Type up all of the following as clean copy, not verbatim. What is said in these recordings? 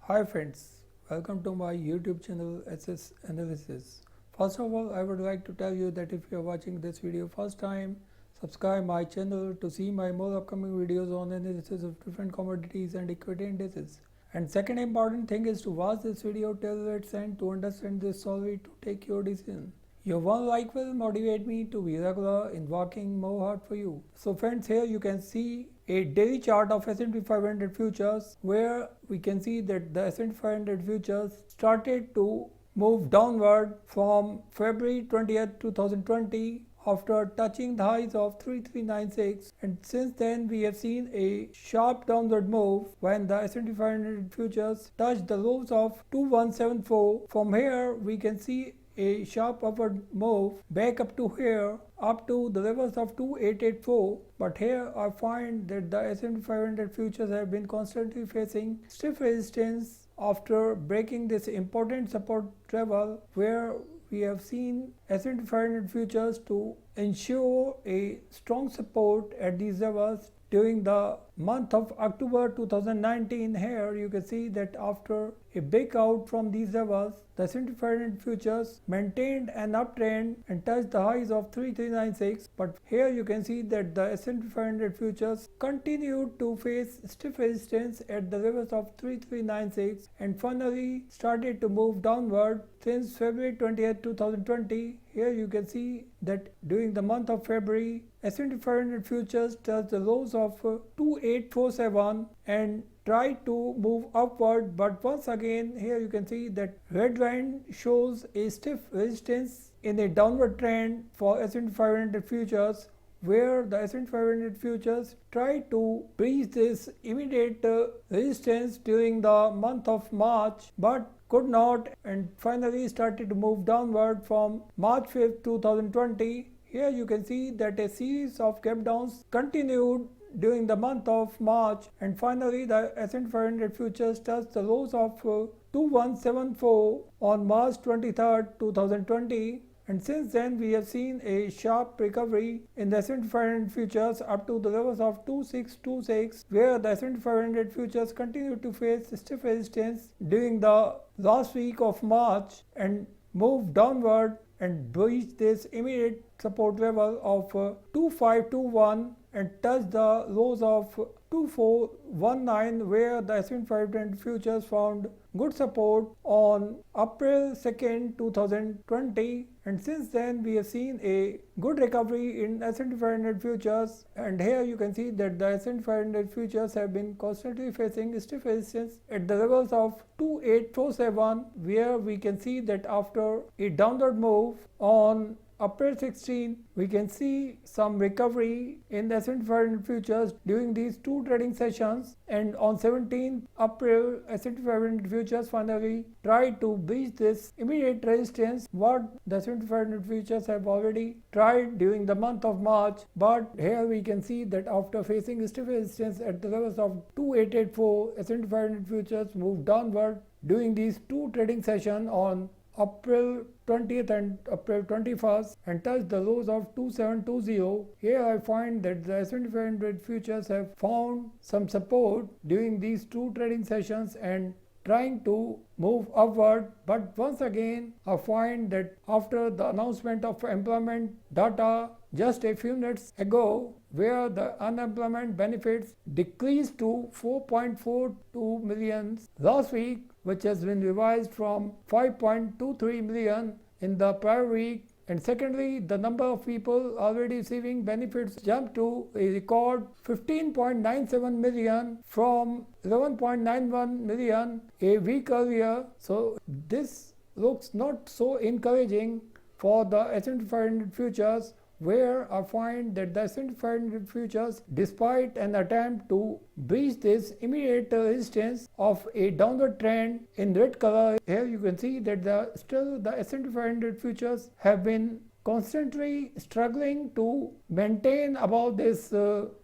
Hi friends, welcome to my YouTube channel SS Analysis. First of all, I would like to tell you that if you are watching this video first time, subscribe my channel to see my more upcoming videos on analysis of different commodities and equity indices. And second important thing is to watch this video till its end to understand this solely to take your decision. Your one like will motivate me to be regular in working more hard for you. So friends, here you can see a daily chart of S&P 500 futures where we can see that the S&P 500 futures started to move downward from February 20th, 2020 after touching the highs of 3396, and since then we have seen a sharp downward move when the S&P 500 futures touched the lows of 2174. From here we can see a sharp upward move back up to here, up to the levels of 2884, but here I find that the S&P 500 futures have been constantly facing stiff resistance after breaking this important support level where we have seen S&P 500 futures to ensure a strong support at these levels during the month of October 2019. Here you can see that after a breakout from these levels, the S&P 500 futures maintained an uptrend and touched the highs of 3396, but here you can see that the S&P 500 futures continued to face stiff resistance at the levels of 3396 and finally started to move downward since February 20th, 2020. Here you can see that during the month of February, S&P 500 futures touched the lows of 2847 and tried to move upward, but once again here you can see that red line shows a stiff resistance in a downward trend for S&P 500 futures, where the S&P 500 futures tried to breach this immediate resistance during the month of March but could not, and finally started to move downward from March 5th, 2020. Here you can see that a series of gap downs continued during the month of March, and finally the S&P 500 futures touched the lows of 2174 on March 23rd, 2020. And since then we have seen a sharp recovery in the S&P 500 futures up to the levels of 2626, where the S&P 500 futures continued to face stiff resistance during the last week of March and moved downward and breached this immediate support level of 2521 and touched the lows of 2419, where the S&P 500 futures found good support on April 2nd, 2020, and since then we have seen a good recovery in S&P 500 futures. And here you can see that the S&P 500 futures have been constantly facing stiff resistance at the levels of 2847, where we can see that after a downward move on April 16, we can see some recovery in the S&P 500 futures during these two trading sessions, and on 17th April, S&P 500 futures finally tried to breach this immediate resistance what the S&P 500 futures have already tried during the month of March. But here we can see that after facing stiff resistance at the levels of 2884, S&P 500 futures moved downward during these two trading sessions on April 20th and April 21st and touched the lows of 2720. Here I find that the S&P 500 futures have found some support during these two trading sessions and trying to move upward, but once again I find that after the announcement of employment data just a few minutes ago, where the unemployment benefits decreased to 4.42 million last week, which has been revised from 5.23 million in the prior week. And secondly, the number of people already receiving benefits jumped to a record 15.97 million from 11.91 million a week earlier. So this looks not so encouraging for the S&P 500 futures, where I find that the S&P 500 futures, despite an attempt to breach this immediate resistance of a downward trend in red color, here you can see that still the S&P 500 futures have been constantly struggling to maintain about this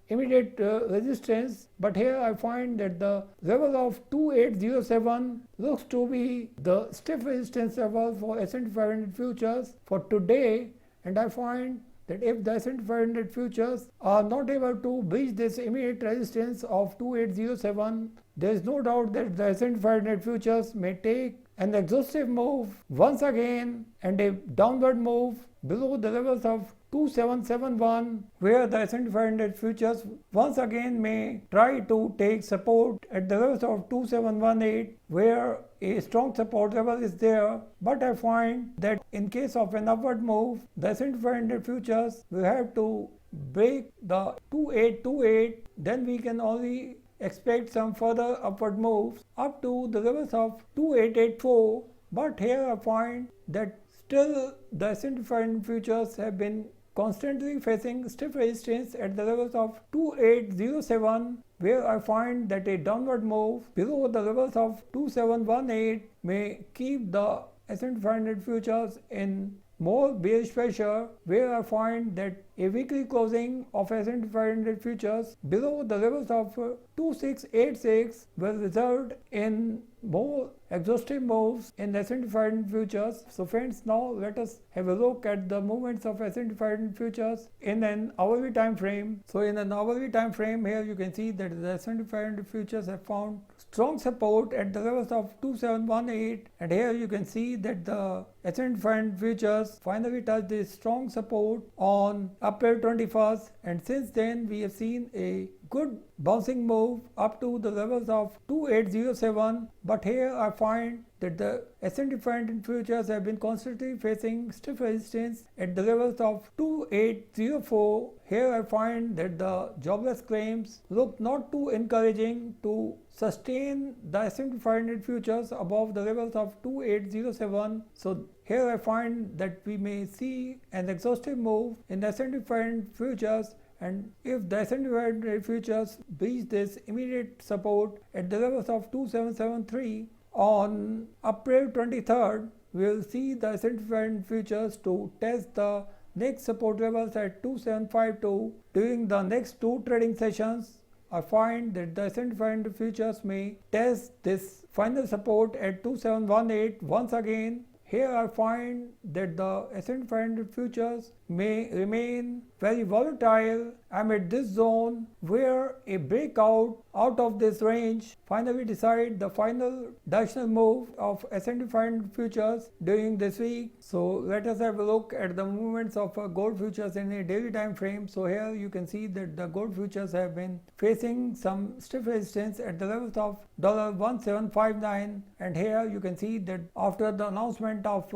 immediate resistance. But here I find that the level of 2807 looks to be the stiff resistance level for S&P 500 futures for today, and I find that if the S&P 500 futures are not able to breach this immediate resistance of 2807, there is no doubt that the S&P 500 futures may take an exhaustive move once again and a downward move below the levels of 2771, where the S&P 500 futures once again may try to take support at the levels of 2718, where a strong support level is there. But I find that in case of an upward move, the S&P 500 futures will have to break the 2828, then we can only expect some further upward moves up to the levels of 2884. But here I find that still the S&P 500 futures have been constantly facing stiff resistance at the levels of 2807, where I find that a downward move below the levels of 2718 may keep the S&P 500 futures in more bearish pressure, where I find that a weekly closing of S&P 500 futures below the levels of 2686 will result in more exhaustive moves in S&P 500 futures. So friends, now let us have a look at the movements of S&P 500 futures in an hourly time frame. So in an hourly time frame, here you can see that the S&P 500 futures have found strong support at the levels of 2718, and here you can see that the S&P 500 futures finally touched this strong support on April 21st, and since then we have seen a good bouncing move up to the levels of 2807. But here I find that the S&P 500 futures have been constantly facing stiff resistance at the levels of 2804. Here I find that the jobless claims look not too encouraging to sustain the S&P 500 futures above the levels of 2807. So here I find that we may see an exhaustive move in the S&P 500 futures, and if the S&P 500 futures breach this immediate support at the levels of 2773 on April 23rd, we will see the S&P 500 futures to test the next support levels at 2752 during the next two trading sessions. I find that the S&P 500 futures may test this final support at 2718 once again. Here I find that the S&P 500 futures may remain very volatile amid this zone, where a breakout out of this range finally decide the final directional move of S&P 500 futures during this week. So let us have a look at the movements of gold futures in a daily time frame. So here you can see that the gold futures have been facing some stiff resistance at the levels of $1759, and here you can see that after the announcement of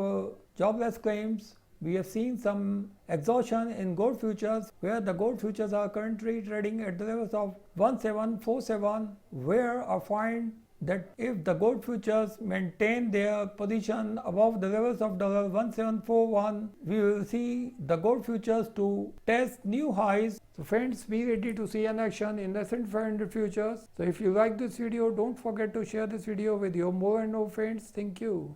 jobless claims, we have seen some exhaustion in gold futures, where the gold futures are currently trading at the levels of 1747, where I find that if the gold futures maintain their position above the levels of $1741, we will see the gold futures to test new highs. So friends, be ready to see an action in the S&P 500 futures. So if you like this video, don't forget to share this video with your more and more friends. Thank you.